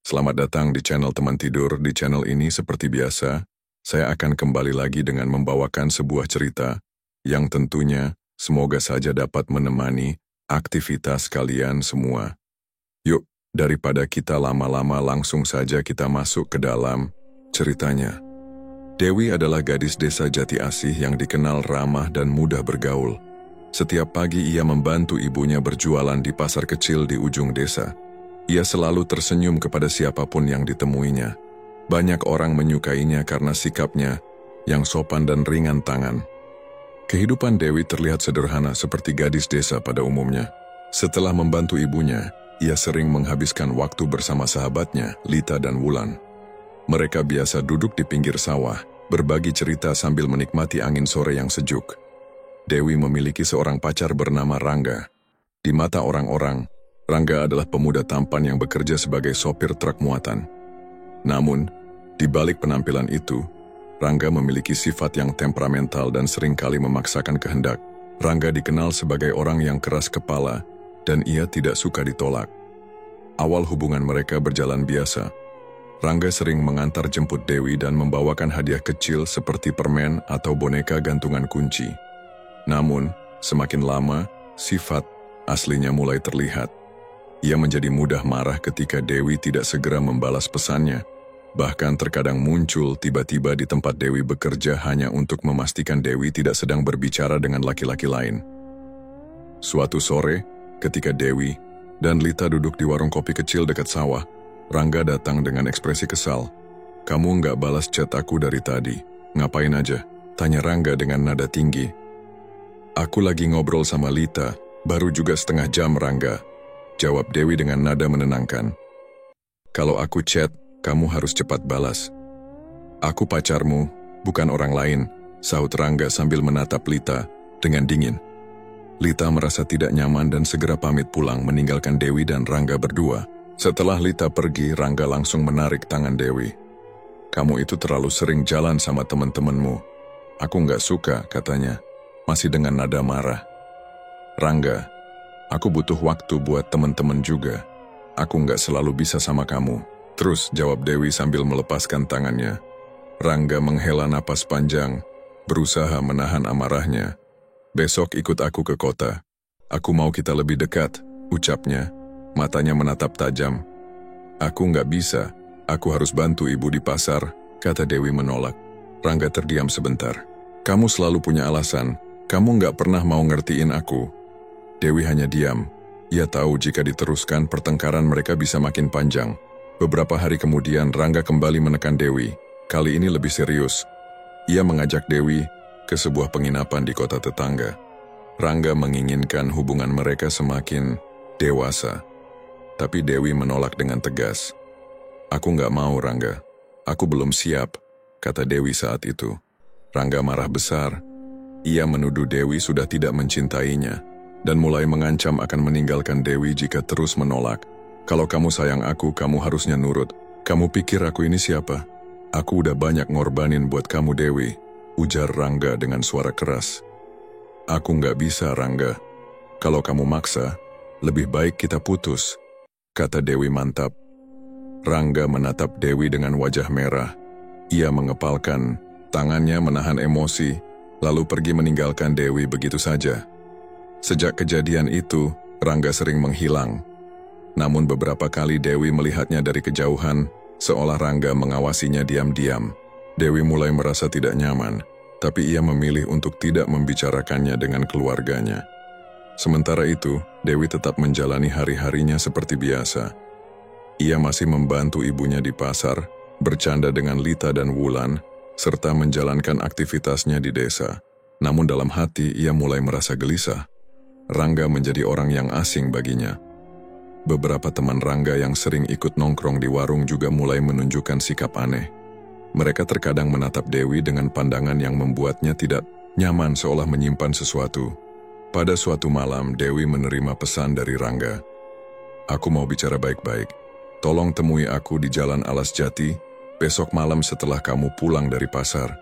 Selamat datang di channel Teman Tidur. Di channel ini seperti biasa, saya akan kembali lagi dengan membawakan sebuah cerita yang tentunya semoga saja dapat menemani aktivitas kalian semua. Yuk, daripada kita lama-lama langsung saja kita masuk ke dalam ceritanya. Dewi adalah gadis desa Jati Asih yang dikenal ramah dan mudah bergaul. Setiap pagi ia membantu ibunya berjualan di pasar kecil di ujung desa. Ia selalu tersenyum kepada siapapun yang ditemuinya. Banyak orang menyukainya karena sikapnya yang sopan dan ringan tangan. Kehidupan Dewi terlihat sederhana seperti gadis desa pada umumnya. Setelah membantu ibunya, ia sering menghabiskan waktu bersama sahabatnya, Lita dan Wulan. Mereka biasa duduk di pinggir sawah, berbagi cerita sambil menikmati angin sore yang sejuk. Dewi memiliki seorang pacar bernama Rangga. Di mata orang-orang, Rangga adalah pemuda tampan yang bekerja sebagai sopir truk muatan. Namun, di balik penampilan itu, Rangga memiliki sifat yang temperamental dan seringkali memaksakan kehendak. Rangga dikenal sebagai orang yang keras kepala dan ia tidak suka ditolak. Awal hubungan mereka berjalan biasa. Rangga sering mengantar jemput Dewi dan membawakan hadiah kecil seperti permen atau boneka gantungan kunci. Namun, semakin lama, sifat aslinya mulai terlihat. Ia menjadi mudah marah ketika Dewi tidak segera membalas pesannya. Bahkan terkadang muncul tiba-tiba di tempat Dewi bekerja hanya untuk memastikan Dewi tidak sedang berbicara dengan laki-laki lain. Suatu sore, ketika Dewi dan Lita duduk di warung kopi kecil dekat sawah, Rangga datang dengan ekspresi kesal. "Kamu nggak balas chat aku dari tadi. Ngapain aja?" tanya Rangga dengan nada tinggi. "Aku lagi ngobrol sama Lita, baru juga setengah jam Rangga," jawab Dewi dengan nada menenangkan. "Kalau aku chat, kamu harus cepat balas." "Aku pacarmu, bukan orang lain," sahut Rangga sambil menatap Lita dengan dingin. Lita merasa tidak nyaman dan segera pamit pulang meninggalkan Dewi dan Rangga berdua. Setelah Lita pergi, Rangga langsung menarik tangan Dewi. "Kamu itu terlalu sering jalan sama teman-temanmu. Aku nggak suka," katanya, masih dengan nada marah. "Rangga, aku butuh waktu buat teman-teman juga. Aku nggak selalu bisa sama kamu." Terus jawab Dewi sambil melepaskan tangannya. Rangga menghela napas panjang, berusaha menahan amarahnya. "Besok ikut aku ke kota. Aku mau kita lebih dekat," ucapnya. Matanya menatap tajam. "Aku nggak bisa. Aku harus bantu ibu di pasar," kata Dewi menolak. Rangga terdiam sebentar. "Kamu selalu punya alasan. Kamu nggak pernah mau ngertiin aku." Dewi hanya diam. Ia tahu jika diteruskan pertengkaran mereka bisa makin panjang. Beberapa hari kemudian Rangga kembali menekan Dewi. Kali ini lebih serius. Ia mengajak Dewi ke sebuah penginapan di kota tetangga. Rangga menginginkan hubungan mereka semakin dewasa. Tapi Dewi menolak dengan tegas. "Aku nggak mau Rangga. Aku belum siap," kata Dewi saat itu. Rangga marah besar. Ia menuduh Dewi sudah tidak mencintainya dan mulai mengancam akan meninggalkan Dewi jika terus menolak. "Kalau kamu sayang aku, kamu harusnya nurut. Kamu pikir aku ini siapa? Aku udah banyak ngorbanin buat kamu Dewi," ujar Rangga dengan suara keras. "Aku nggak bisa Rangga. Kalau kamu maksa, lebih baik kita putus," kata Dewi mantap. Rangga menatap Dewi dengan wajah merah. Ia mengepalkan tangannya menahan emosi, lalu pergi meninggalkan Dewi begitu saja. Sejak kejadian itu, Rangga sering menghilang. Namun beberapa kali Dewi melihatnya dari kejauhan, seolah Rangga mengawasinya diam-diam. Dewi mulai merasa tidak nyaman, tapi ia memilih untuk tidak membicarakannya dengan keluarganya. Sementara itu, Dewi tetap menjalani hari-harinya seperti biasa. Ia masih membantu ibunya di pasar, bercanda dengan Lita dan Wulan, serta menjalankan aktivitasnya di desa. Namun dalam hati ia mulai merasa gelisah. Rangga menjadi orang yang asing baginya. Beberapa teman Rangga yang sering ikut nongkrong di warung juga mulai menunjukkan sikap aneh. Mereka terkadang menatap Dewi dengan pandangan yang membuatnya tidak nyaman seolah menyimpan sesuatu. Pada suatu malam, Dewi menerima pesan dari Rangga. "Aku mau bicara baik-baik. Tolong temui aku di Jalan Alas Jati, besok malam setelah kamu pulang dari pasar.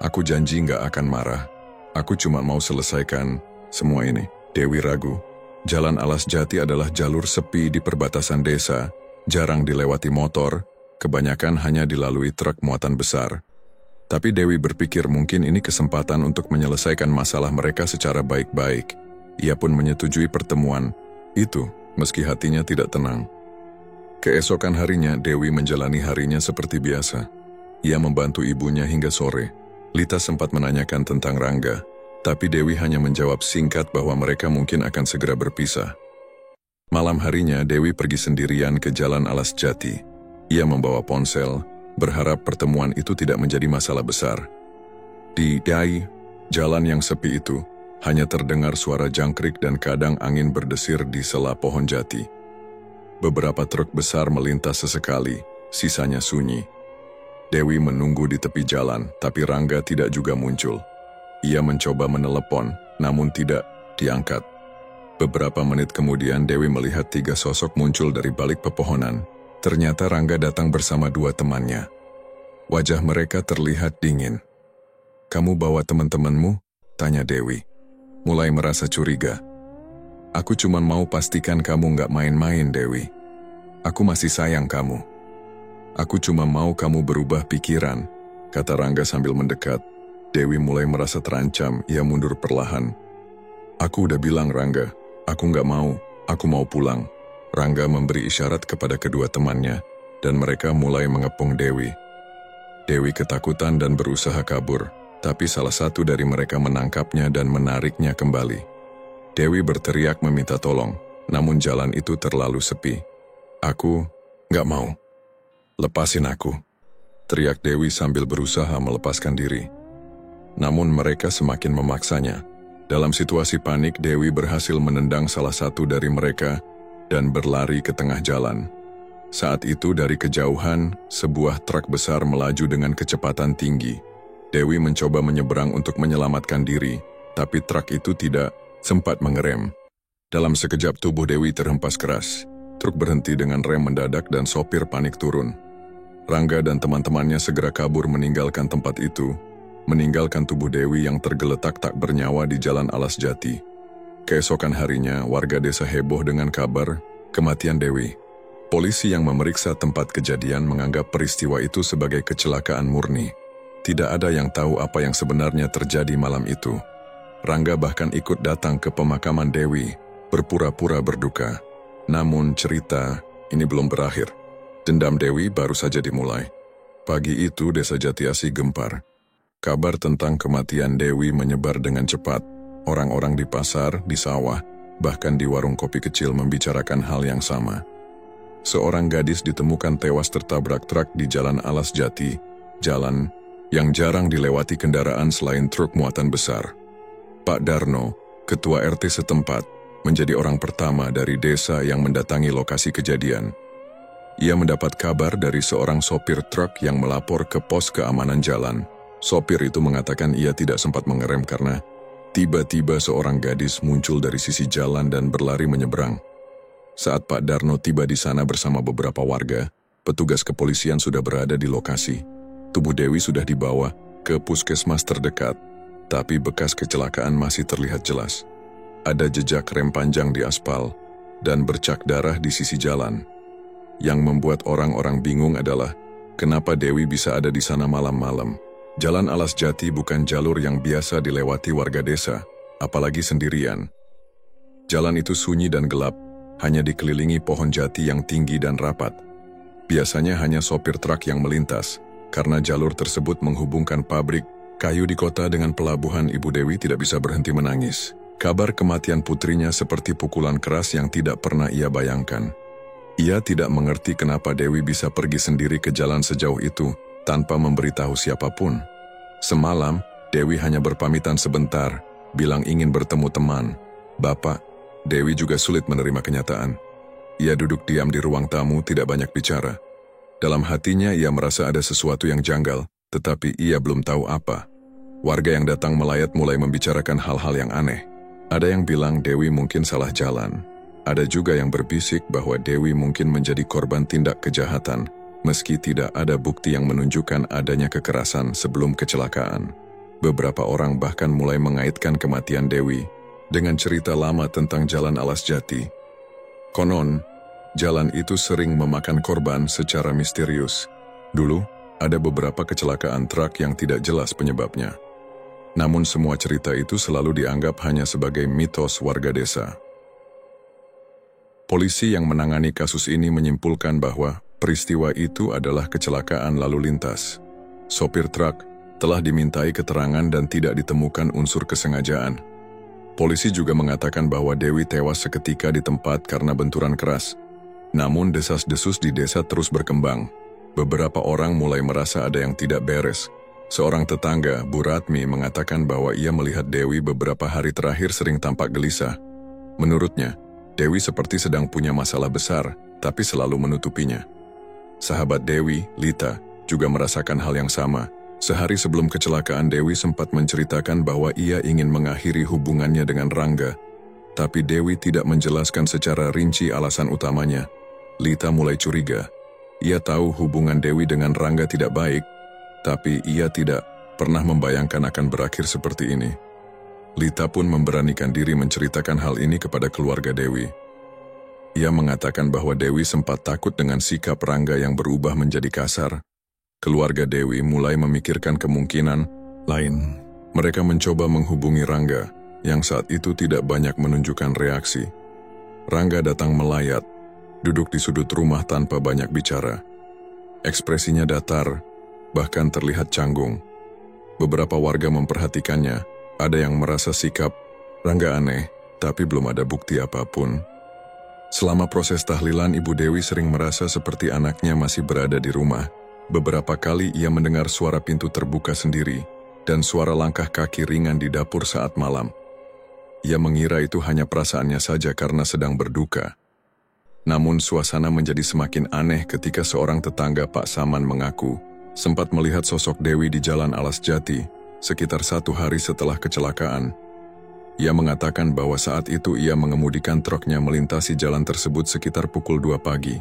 Aku janji nggak akan marah. Aku cuma mau selesaikan semua ini." Dewi ragu. Jalan Alas Jati adalah jalur sepi di perbatasan desa jarang dilewati motor, kebanyakan hanya dilalui truk muatan besar. Tapi Dewi berpikir mungkin ini kesempatan untuk menyelesaikan masalah mereka secara baik-baik. Ia pun menyetujui pertemuan itu, meski hatinya tidak tenang. Keesokan harinya, Dewi menjalani harinya seperti biasa. Ia membantu ibunya hingga sore. Lita sempat menanyakan tentang Rangga, tapi Dewi hanya menjawab singkat bahwa mereka mungkin akan segera berpisah. Malam harinya, Dewi pergi sendirian ke Jalan Alas Jati. Ia membawa ponsel, berharap pertemuan itu tidak menjadi masalah besar. Di jalan yang sepi itu, hanya terdengar suara jangkrik dan kadang angin berdesir di sela pohon jati. Beberapa truk besar melintas sesekali, sisanya sunyi. Dewi menunggu di tepi jalan, tapi Rangga tidak juga muncul. Ia mencoba menelepon, namun tidak diangkat. Beberapa menit kemudian Dewi melihat 3 sosok muncul dari balik pepohonan. Ternyata Rangga datang bersama 2 temannya. Wajah mereka terlihat dingin. "Kamu bawa teman-temanmu?" tanya Dewi. Mulai merasa curiga. "Aku cuma mau pastikan kamu nggak main-main, Dewi. Aku masih sayang kamu. Aku cuma mau kamu berubah pikiran," kata Rangga sambil mendekat. Dewi mulai merasa terancam, ia mundur perlahan. "Aku udah bilang, Rangga, aku nggak mau, aku mau pulang." Rangga memberi isyarat kepada kedua temannya, dan mereka mulai mengepung Dewi. Dewi ketakutan dan berusaha kabur, tapi salah satu dari mereka menangkapnya dan menariknya kembali. Dewi berteriak meminta tolong, namun jalan itu terlalu sepi. "Aku nggak mau. Lepasin aku," teriak Dewi sambil berusaha melepaskan diri. Namun mereka semakin memaksanya. Dalam situasi panik, Dewi berhasil menendang salah satu dari mereka dan berlari ke tengah jalan. Saat itu dari kejauhan, sebuah truk besar melaju dengan kecepatan tinggi. Dewi mencoba menyeberang untuk menyelamatkan diri, tapi truk itu tidak sempat mengerem. Dalam sekejap tubuh Dewi terhempas keras. Truk berhenti dengan rem mendadak dan sopir panik turun. Rangga dan teman-temannya segera kabur meninggalkan tempat itu, meninggalkan tubuh Dewi yang tergeletak tak bernyawa di Jalan Alas Jati. Keesokan harinya, warga desa heboh dengan kabar kematian Dewi. Polisi yang memeriksa tempat kejadian menganggap peristiwa itu sebagai kecelakaan murni. Tidak ada yang tahu apa yang sebenarnya terjadi malam itu. Rangga bahkan ikut datang ke pemakaman Dewi, berpura-pura berduka. Namun cerita ini belum berakhir. Dendam Dewi baru saja dimulai. Pagi itu desa Jatiasi gempar. Kabar tentang kematian Dewi menyebar dengan cepat. Orang-orang di pasar, di sawah, bahkan di warung kopi kecil membicarakan hal yang sama. Seorang gadis ditemukan tewas tertabrak truk di Jalan Alas Jati, jalan yang jarang dilewati kendaraan selain truk muatan besar. Pak Darno, ketua RT setempat, menjadi orang pertama dari desa yang mendatangi lokasi kejadian. Ia mendapat kabar dari seorang sopir truk yang melapor ke pos keamanan jalan. Sopir itu mengatakan ia tidak sempat mengerem karena tiba-tiba seorang gadis muncul dari sisi jalan dan berlari menyeberang. Saat Pak Darno tiba di sana bersama beberapa warga, petugas kepolisian sudah berada di lokasi. Tubuh Dewi sudah dibawa ke puskesmas terdekat, tapi bekas kecelakaan masih terlihat jelas. Ada jejak rem panjang di aspal dan bercak darah di sisi jalan. Yang membuat orang-orang bingung adalah kenapa Dewi bisa ada di sana malam-malam. Jalan Alas Jati bukan jalur yang biasa dilewati warga desa, apalagi sendirian. Jalan itu sunyi dan gelap, hanya dikelilingi pohon jati yang tinggi dan rapat. Biasanya hanya sopir truk yang melintas, karena jalur tersebut menghubungkan pabrik kayu di kota dengan pelabuhan. Ibu Dewi tidak bisa berhenti menangis. Kabar kematian putrinya seperti pukulan keras yang tidak pernah ia bayangkan. Ia tidak mengerti kenapa Dewi bisa pergi sendiri ke jalan sejauh itu, tanpa memberitahu siapapun. Semalam, Dewi hanya berpamitan sebentar, bilang ingin bertemu teman. Bapak, Dewi juga sulit menerima kenyataan. Ia duduk diam di ruang tamu, tidak banyak bicara. Dalam hatinya ia merasa ada sesuatu yang janggal, tetapi ia belum tahu apa. Warga yang datang melayat mulai membicarakan hal-hal yang aneh. Ada yang bilang Dewi mungkin salah jalan. Ada juga yang berbisik bahwa Dewi mungkin menjadi korban tindak kejahatan, meski tidak ada bukti yang menunjukkan adanya kekerasan sebelum kecelakaan. Beberapa orang bahkan mulai mengaitkan kematian Dewi dengan cerita lama tentang Jalan Alas Jati. Konon, Jalan itu sering memakan korban secara misterius. Dulu, ada beberapa kecelakaan truk yang tidak jelas penyebabnya. Namun semua cerita itu selalu dianggap hanya sebagai mitos warga desa. Polisi yang menangani kasus ini menyimpulkan bahwa peristiwa itu adalah kecelakaan lalu lintas. Sopir truk telah dimintai keterangan dan tidak ditemukan unsur kesengajaan. Polisi juga mengatakan bahwa Dewi tewas seketika di tempat karena benturan keras. Namun desas-desus di desa terus berkembang. Beberapa orang mulai merasa ada yang tidak beres. Seorang tetangga, Bu Ratmi, mengatakan bahwa ia melihat Dewi beberapa hari terakhir sering tampak gelisah. Menurutnya, Dewi seperti sedang punya masalah besar, tapi selalu menutupinya. Sahabat Dewi, Lita, juga merasakan hal yang sama. Sehari sebelum kecelakaan, Dewi sempat menceritakan bahwa ia ingin mengakhiri hubungannya dengan Rangga. Tapi Dewi tidak menjelaskan secara rinci alasan utamanya. Lita mulai curiga. Ia tahu hubungan Dewi dengan Rangga tidak baik, tapi ia tidak pernah membayangkan akan berakhir seperti ini. Lita pun memberanikan diri menceritakan hal ini kepada keluarga Dewi. Ia mengatakan bahwa Dewi sempat takut dengan sikap Rangga yang berubah menjadi kasar. Keluarga Dewi mulai memikirkan kemungkinan lain. Mereka mencoba menghubungi Rangga, yang saat itu tidak banyak menunjukkan reaksi. Rangga datang melayat, duduk di sudut rumah tanpa banyak bicara. Ekspresinya datar, bahkan terlihat canggung. Beberapa warga memperhatikannya, ada yang merasa sikap Rangga aneh, tapi belum ada bukti apapun. Selama proses tahlilan, Ibu Dewi sering merasa seperti anaknya masih berada di rumah. Beberapa kali ia mendengar suara pintu terbuka sendiri, dan suara langkah kaki ringan di dapur saat malam. Ia mengira itu hanya perasaannya saja karena sedang berduka. Namun suasana menjadi semakin aneh ketika seorang tetangga Pak Saman mengaku sempat melihat sosok Dewi di Jalan Alas Jati sekitar 1 hari setelah kecelakaan. Ia mengatakan bahwa saat itu ia mengemudikan truknya melintasi jalan tersebut sekitar pukul 2 pagi.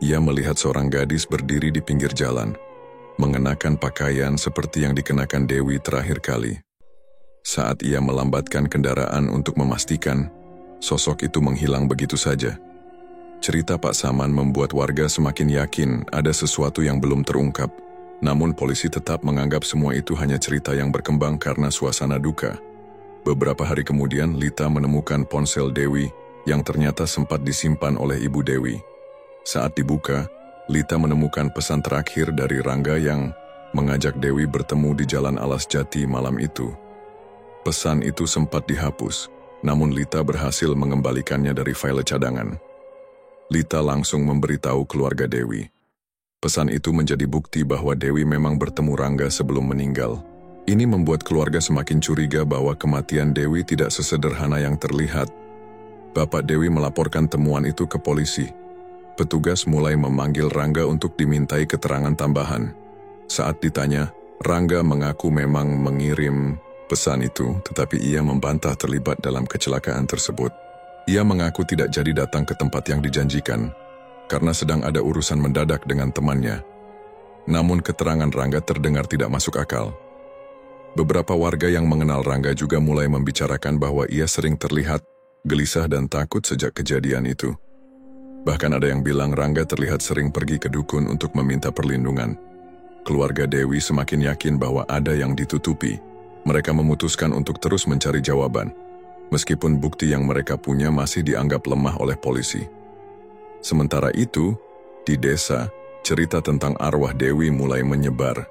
Ia melihat seorang gadis berdiri di pinggir jalan, mengenakan pakaian seperti yang dikenakan Dewi terakhir kali. Saat ia melambatkan kendaraan untuk memastikan, sosok itu menghilang begitu saja. Cerita Pak Saman membuat warga semakin yakin ada sesuatu yang belum terungkap. Namun polisi tetap menganggap semua itu hanya cerita yang berkembang karena suasana duka. Beberapa hari kemudian, Lita menemukan ponsel Dewi yang ternyata sempat disimpan oleh Ibu Dewi. Saat dibuka, Lita menemukan pesan terakhir dari Rangga yang mengajak Dewi bertemu di Jalan Alas Jati malam itu. Pesan itu sempat dihapus, namun Lita berhasil mengembalikannya dari file cadangan. Lita langsung memberitahu keluarga Dewi. Pesan itu menjadi bukti bahwa Dewi memang bertemu Rangga sebelum meninggal. Ini membuat keluarga semakin curiga bahwa kematian Dewi tidak sesederhana yang terlihat. Bapak Dewi melaporkan temuan itu ke polisi. Petugas mulai memanggil Rangga untuk dimintai keterangan tambahan. Saat ditanya, Rangga mengaku memang mengirim pesan itu, tetapi ia membantah terlibat dalam kecelakaan tersebut. Ia mengaku tidak jadi datang ke tempat yang dijanjikan, karena sedang ada urusan mendadak dengan temannya. Namun keterangan Rangga terdengar tidak masuk akal. Beberapa warga yang mengenal Rangga juga mulai membicarakan bahwa ia sering terlihat gelisah dan takut sejak kejadian itu. Bahkan ada yang bilang Rangga terlihat sering pergi ke dukun untuk meminta perlindungan. Keluarga Dewi semakin yakin bahwa ada yang ditutupi. Mereka memutuskan untuk terus mencari jawaban, meskipun bukti yang mereka punya masih dianggap lemah oleh polisi. Sementara itu, di desa, cerita tentang arwah Dewi mulai menyebar.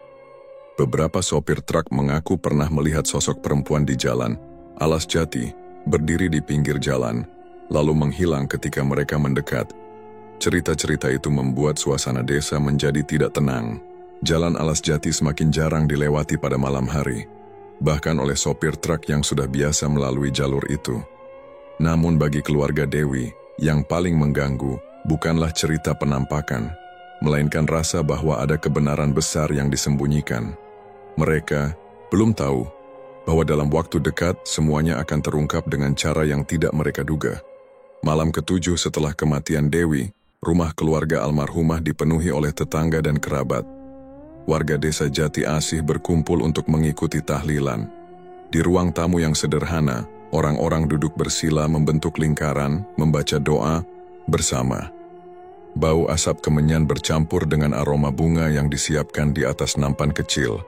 Beberapa sopir truk mengaku pernah melihat sosok perempuan di Jalan Alas Jati, berdiri di pinggir jalan, lalu menghilang ketika mereka mendekat. Cerita-cerita itu membuat suasana desa menjadi tidak tenang. Jalan Alas Jati semakin jarang dilewati pada malam hari, bahkan oleh sopir truk yang sudah biasa melalui jalur itu. Namun bagi keluarga Dewi, yang paling mengganggu bukanlah cerita penampakan, melainkan rasa bahwa ada kebenaran besar yang disembunyikan. Mereka belum tahu bahwa dalam waktu dekat semuanya akan terungkap dengan cara yang tidak mereka duga. Malam ke-7 setelah kematian Dewi, rumah keluarga almarhumah dipenuhi oleh tetangga dan kerabat. Warga desa Jati Asih berkumpul untuk mengikuti tahlilan. Di ruang tamu yang sederhana, orang-orang duduk bersila membentuk lingkaran, membaca doa bersama. Bau asap kemenyan bercampur dengan aroma bunga yang disiapkan di atas nampan kecil.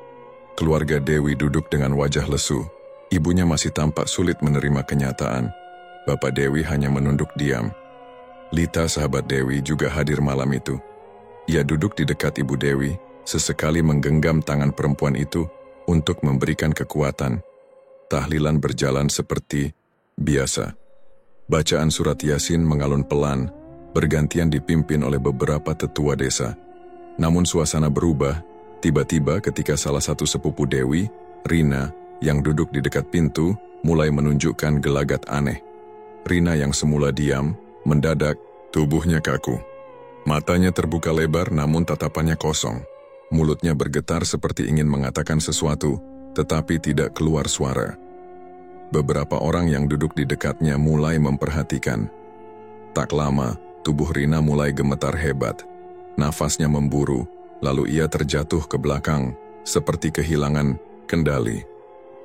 Keluarga Dewi duduk dengan wajah lesu. Ibunya masih tampak sulit menerima kenyataan. Bapak Dewi hanya menunduk diam. Lita, sahabat Dewi, juga hadir malam itu. Ia duduk di dekat Ibu Dewi, sesekali menggenggam tangan perempuan itu untuk memberikan kekuatan. Tahlilan berjalan seperti biasa. Bacaan surat Yasin mengalun pelan, bergantian dipimpin oleh beberapa tetua desa. Namun suasana berubah, tiba-tiba ketika salah satu sepupu Dewi, Rina, yang duduk di dekat pintu, mulai menunjukkan gelagat aneh. Rina yang semula diam, mendadak, tubuhnya kaku. Matanya terbuka lebar namun tatapannya kosong. Mulutnya bergetar seperti ingin mengatakan sesuatu, tetapi tidak keluar suara. Beberapa orang yang duduk di dekatnya mulai memperhatikan. Tak lama, tubuh Rina mulai gemetar hebat. Nafasnya memburu, lalu ia terjatuh ke belakang, seperti kehilangan kendali.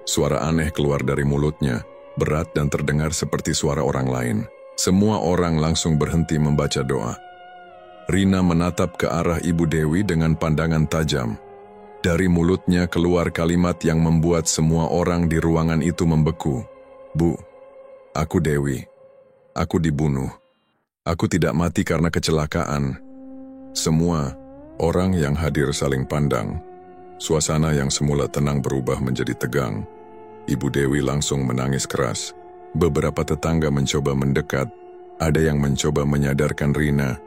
Suara aneh keluar dari mulutnya, berat dan terdengar seperti suara orang lain. Semua orang langsung berhenti membaca doa. Rina menatap ke arah Ibu Dewi dengan pandangan tajam. Dari mulutnya keluar kalimat yang membuat semua orang di ruangan itu membeku. "Bu, aku Dewi. Aku dibunuh. Aku tidak mati karena kecelakaan." Semua orang yang hadir saling pandang. Suasana yang semula tenang berubah menjadi tegang. Ibu Dewi langsung menangis keras. Beberapa tetangga mencoba mendekat, ada yang mencoba menyadarkan Rina,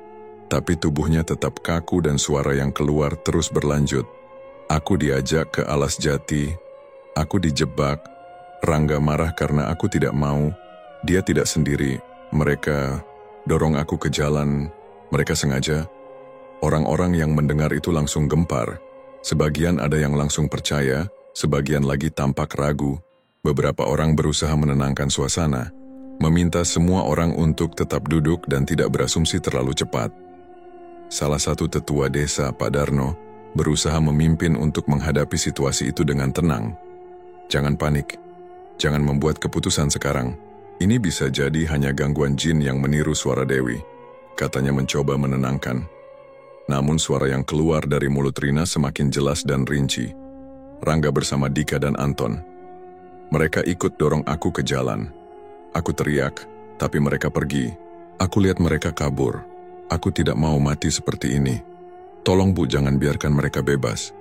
tapi tubuhnya tetap kaku dan suara yang keluar terus berlanjut. "Aku diajak ke alas jati, aku dijebak, Rangga marah karena aku tidak mau, dia tidak sendiri, mereka dorong aku ke jalan, mereka sengaja." Orang-orang yang mendengar itu langsung gempar. Sebagian ada yang langsung percaya, sebagian lagi tampak ragu. Beberapa orang berusaha menenangkan suasana, meminta semua orang untuk tetap duduk dan tidak berasumsi terlalu cepat. Salah satu tetua desa, Pak Darno, berusaha memimpin untuk menghadapi situasi itu dengan tenang. "Jangan panik, jangan membuat keputusan sekarang. Ini bisa jadi hanya gangguan jin yang meniru suara Dewi," katanya mencoba menenangkan. Namun suara yang keluar dari mulut Rina semakin jelas dan rinci. "Rangga bersama Dika dan Anton. Mereka ikut dorong aku ke jalan. Aku teriak, tapi mereka pergi. Aku lihat mereka kabur. Aku tidak mau mati seperti ini. Tolong Bu, jangan biarkan mereka bebas."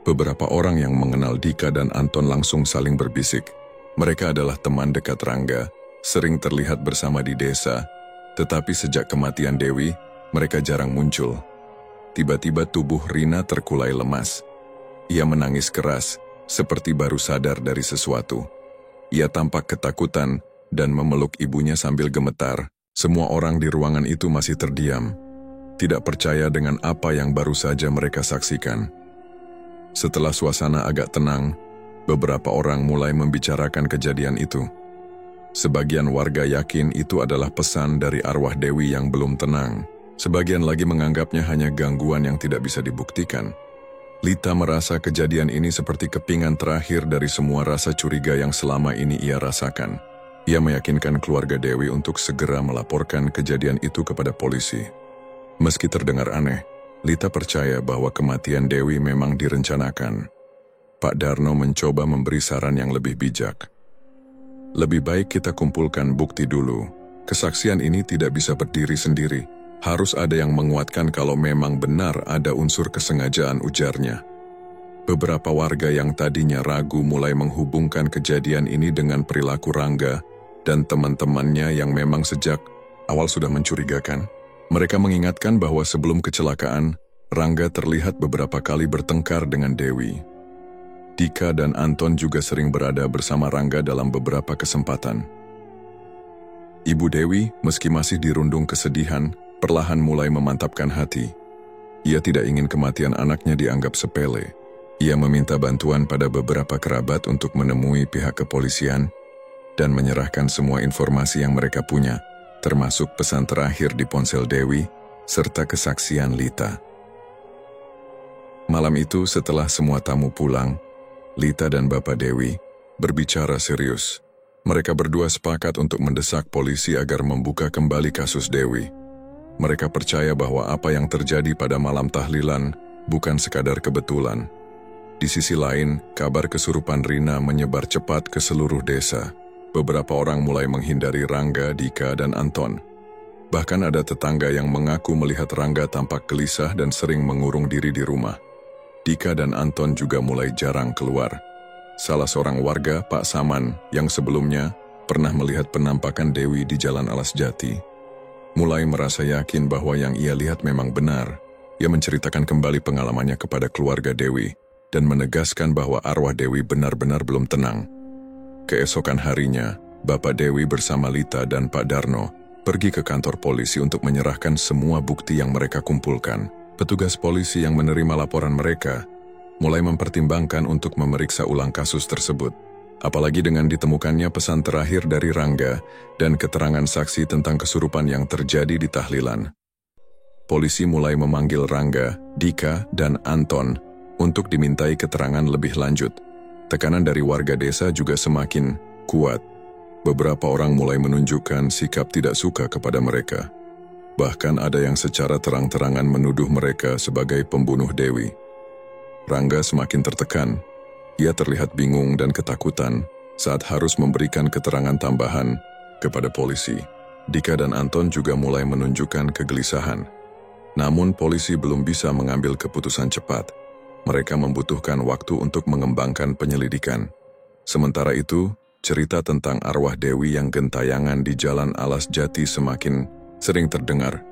Beberapa orang yang mengenal Dika dan Anton langsung saling berbisik. Mereka adalah teman dekat Rangga, sering terlihat bersama di desa, tetapi sejak kematian Dewi, mereka jarang muncul. Tiba-tiba tubuh Rina terkulai lemas. Ia menangis keras, seperti baru sadar dari sesuatu. Ia tampak ketakutan dan memeluk ibunya sambil gemetar. Semua orang di ruangan itu masih terdiam, tidak percaya dengan apa yang baru saja mereka saksikan. Setelah suasana agak tenang, beberapa orang mulai membicarakan kejadian itu. Sebagian warga yakin itu adalah pesan dari arwah Dewi yang belum tenang. Sebagian lagi menganggapnya hanya gangguan yang tidak bisa dibuktikan. Lita merasa kejadian ini seperti kepingan terakhir dari semua rasa curiga yang selama ini ia rasakan. Ia meyakinkan keluarga Dewi untuk segera melaporkan kejadian itu kepada polisi. Meski terdengar aneh, Lita percaya bahwa kematian Dewi memang direncanakan. Pak Darno mencoba memberi saran yang lebih bijak. "Lebih baik kita kumpulkan bukti dulu. Kesaksian ini tidak bisa berdiri sendiri. Harus ada yang menguatkan kalau memang benar ada unsur kesengajaan," ujarnya. Beberapa warga yang tadinya ragu mulai menghubungkan kejadian ini dengan perilaku Rangga dan teman-temannya yang memang sejak awal sudah mencurigakan. Mereka mengingatkan bahwa sebelum kecelakaan, Rangga terlihat beberapa kali bertengkar dengan Dewi. Dika dan Anton juga sering berada bersama Rangga dalam beberapa kesempatan. Ibu Dewi, meski masih dirundung kesedihan, perlahan mulai memantapkan hati. Ia tidak ingin kematian anaknya dianggap sepele. Ia meminta bantuan pada beberapa kerabat untuk menemui pihak kepolisian dan menyerahkan semua informasi yang mereka punya, termasuk pesan terakhir di ponsel Dewi, serta kesaksian Lita. Malam itu setelah semua tamu pulang, Lita dan Bapak Dewi berbicara serius. Mereka berdua sepakat untuk mendesak polisi agar membuka kembali kasus Dewi. Mereka percaya bahwa apa yang terjadi pada malam tahlilan bukan sekadar kebetulan. Di sisi lain, kabar kesurupan Rina menyebar cepat ke seluruh desa. Beberapa orang mulai menghindari Rangga, Dika, dan Anton. Bahkan ada tetangga yang mengaku melihat Rangga tampak gelisah dan sering mengurung diri di rumah. Dika dan Anton juga mulai jarang keluar. Salah seorang warga, Pak Saman, yang sebelumnya pernah melihat penampakan Dewi di Jalan Alas Jati, mulai merasa yakin bahwa yang ia lihat memang benar. Ia menceritakan kembali pengalamannya kepada keluarga Dewi dan menegaskan bahwa arwah Dewi benar-benar belum tenang. Keesokan harinya, Bapak Dewi bersama Lita dan Pak Darno pergi ke kantor polisi untuk menyerahkan semua bukti yang mereka kumpulkan. Petugas polisi yang menerima laporan mereka mulai mempertimbangkan untuk memeriksa ulang kasus tersebut. Apalagi dengan ditemukannya pesan terakhir dari Rangga dan keterangan saksi tentang kesurupan yang terjadi di tahlilan. Polisi mulai memanggil Rangga, Dika, dan Anton untuk dimintai keterangan lebih lanjut. Tekanan dari warga desa juga semakin kuat. Beberapa orang mulai menunjukkan sikap tidak suka kepada mereka. Bahkan ada yang secara terang-terangan menuduh mereka sebagai pembunuh Dewi. Rangga semakin tertekan. Ia terlihat bingung dan ketakutan saat harus memberikan keterangan tambahan kepada polisi. Dika dan Anton juga mulai menunjukkan kegelisahan. Namun polisi belum bisa mengambil keputusan cepat. Mereka membutuhkan waktu untuk mengembangkan penyelidikan. Sementara itu, cerita tentang arwah Dewi yang gentayangan di Jalan Alas Jati semakin sering terdengar.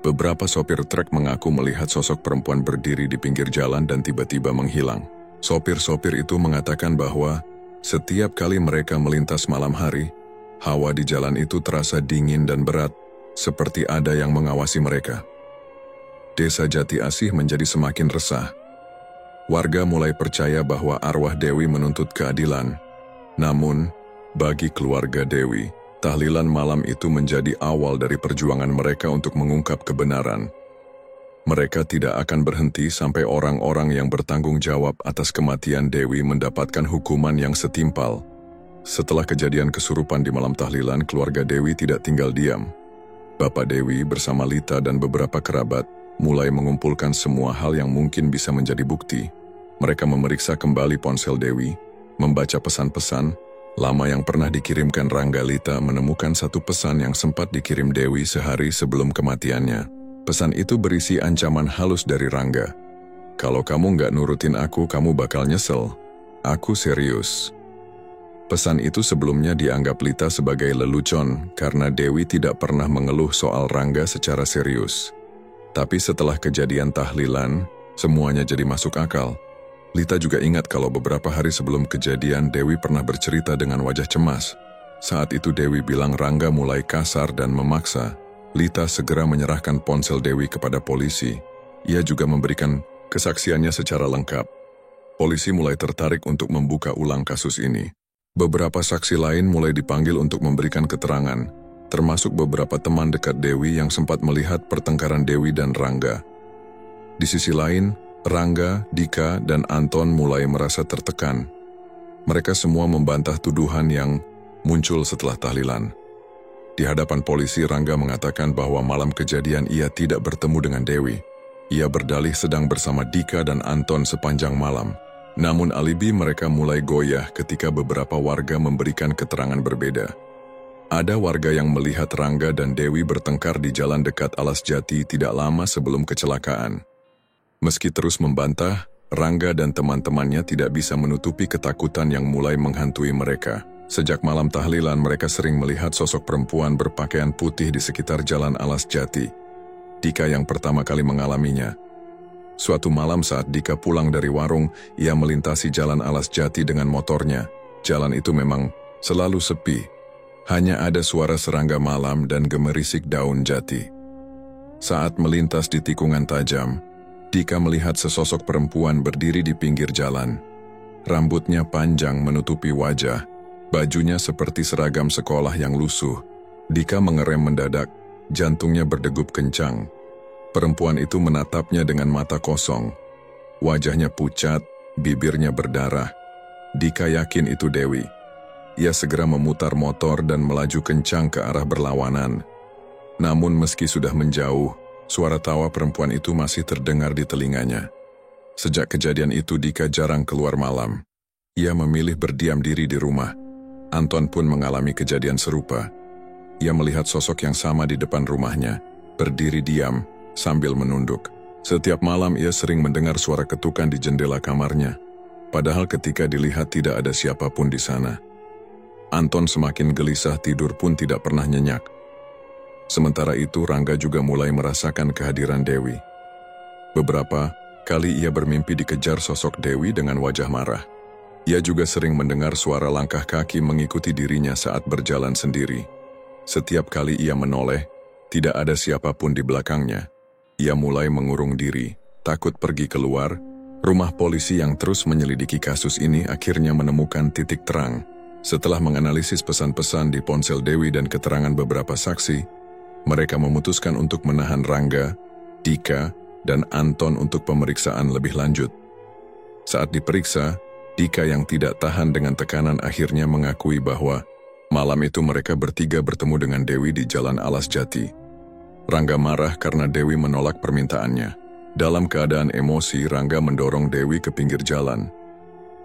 Beberapa sopir truk mengaku melihat sosok perempuan berdiri di pinggir jalan dan tiba-tiba menghilang. Sopir-sopir itu mengatakan bahwa setiap kali mereka melintas malam hari, hawa di jalan itu terasa dingin dan berat, seperti ada yang mengawasi mereka. Desa Jati Asih menjadi semakin resah. Warga mulai percaya bahwa arwah Dewi menuntut keadilan. Namun, bagi keluarga Dewi, tahlilan malam itu menjadi awal dari perjuangan mereka untuk mengungkap kebenaran. Mereka tidak akan berhenti sampai orang-orang yang bertanggung jawab atas kematian Dewi mendapatkan hukuman yang setimpal. Setelah kejadian kesurupan di malam tahlilan, keluarga Dewi tidak tinggal diam. Bapak Dewi bersama Lita dan beberapa kerabat mulai mengumpulkan semua hal yang mungkin bisa menjadi bukti. Mereka memeriksa kembali ponsel Dewi, membaca pesan-pesan lama yang pernah dikirimkan Rangga. Lita menemukan satu pesan yang sempat dikirim Dewi sehari sebelum kematiannya. Pesan itu berisi ancaman halus dari Rangga. "Kalau kamu nggak nurutin aku, kamu bakal nyesel. Aku serius." Pesan itu sebelumnya dianggap Lita sebagai lelucon karena Dewi tidak pernah mengeluh soal Rangga secara serius. Tapi setelah kejadian tahlilan, semuanya jadi masuk akal. Lita juga ingat kalau beberapa hari sebelum kejadian Dewi pernah bercerita dengan wajah cemas. Saat itu Dewi bilang Rangga mulai kasar dan memaksa. Lita segera menyerahkan ponsel Dewi kepada polisi. Ia juga memberikan kesaksiannya secara lengkap. Polisi mulai tertarik untuk membuka ulang kasus ini. Beberapa saksi lain mulai dipanggil untuk memberikan keterangan, termasuk beberapa teman dekat Dewi yang sempat melihat pertengkaran Dewi dan Rangga. Di sisi lain, Rangga, Dika, dan Anton mulai merasa tertekan. Mereka semua membantah tuduhan yang muncul setelah tahlilan. Di hadapan polisi, Rangga mengatakan bahwa malam kejadian ia tidak bertemu dengan Dewi. Ia berdalih sedang bersama Dika dan Anton sepanjang malam. Namun alibi mereka mulai goyah ketika beberapa warga memberikan keterangan berbeda. Ada warga yang melihat Rangga dan Dewi bertengkar di jalan dekat Alas Jati tidak lama sebelum kecelakaan. Meski terus membantah, Rangga dan teman-temannya tidak bisa menutupi ketakutan yang mulai menghantui mereka. Sejak malam tahlilan, mereka sering melihat sosok perempuan berpakaian putih di sekitar Jalan Alas Jati. Dika yang pertama kali mengalaminya. Suatu malam saat Dika pulang dari warung, ia melintasi Jalan Alas Jati dengan motornya. Jalan itu memang selalu sepi. Hanya ada suara serangga malam dan gemerisik daun jati. Saat melintas di tikungan tajam, Dika melihat sesosok perempuan berdiri di pinggir jalan. Rambutnya panjang menutupi wajah, bajunya seperti seragam sekolah yang lusuh. Dika mengerem mendadak, jantungnya berdegup kencang. Perempuan itu menatapnya dengan mata kosong. Wajahnya pucat, bibirnya berdarah. Dika yakin itu Dewi. Ia segera memutar motor dan melaju kencang ke arah berlawanan. Namun meski sudah menjauh, suara tawa perempuan itu masih terdengar di telinganya. Sejak kejadian itu Dika jarang keluar malam. Ia memilih berdiam diri di rumah. Anton pun mengalami kejadian serupa. Ia melihat sosok yang sama di depan rumahnya, berdiri diam sambil menunduk. Setiap malam ia sering mendengar suara ketukan di jendela kamarnya, padahal ketika dilihat tidak ada siapapun di sana. Anton semakin gelisah, tidur pun tidak pernah nyenyak. Sementara itu Rangga juga mulai merasakan kehadiran Dewi. Beberapa kali ia bermimpi dikejar sosok Dewi dengan wajah marah. Ia juga sering mendengar suara langkah kaki mengikuti dirinya saat berjalan sendiri. Setiap kali ia menoleh, tidak ada siapapun di belakangnya. Ia mulai mengurung diri, takut pergi keluar. Rumah polisi yang terus menyelidiki kasus ini akhirnya menemukan titik terang. Setelah menganalisis pesan-pesan di ponsel Dewi dan keterangan beberapa saksi, mereka memutuskan untuk menahan Rangga, Dika, dan Anton untuk pemeriksaan lebih lanjut. Saat diperiksa, Dika yang tidak tahan dengan tekanan akhirnya mengakui bahwa malam itu mereka bertiga bertemu dengan Dewi di Jalan Alas Jati. Rangga marah karena Dewi menolak permintaannya. Dalam keadaan emosi, Rangga mendorong Dewi ke pinggir jalan.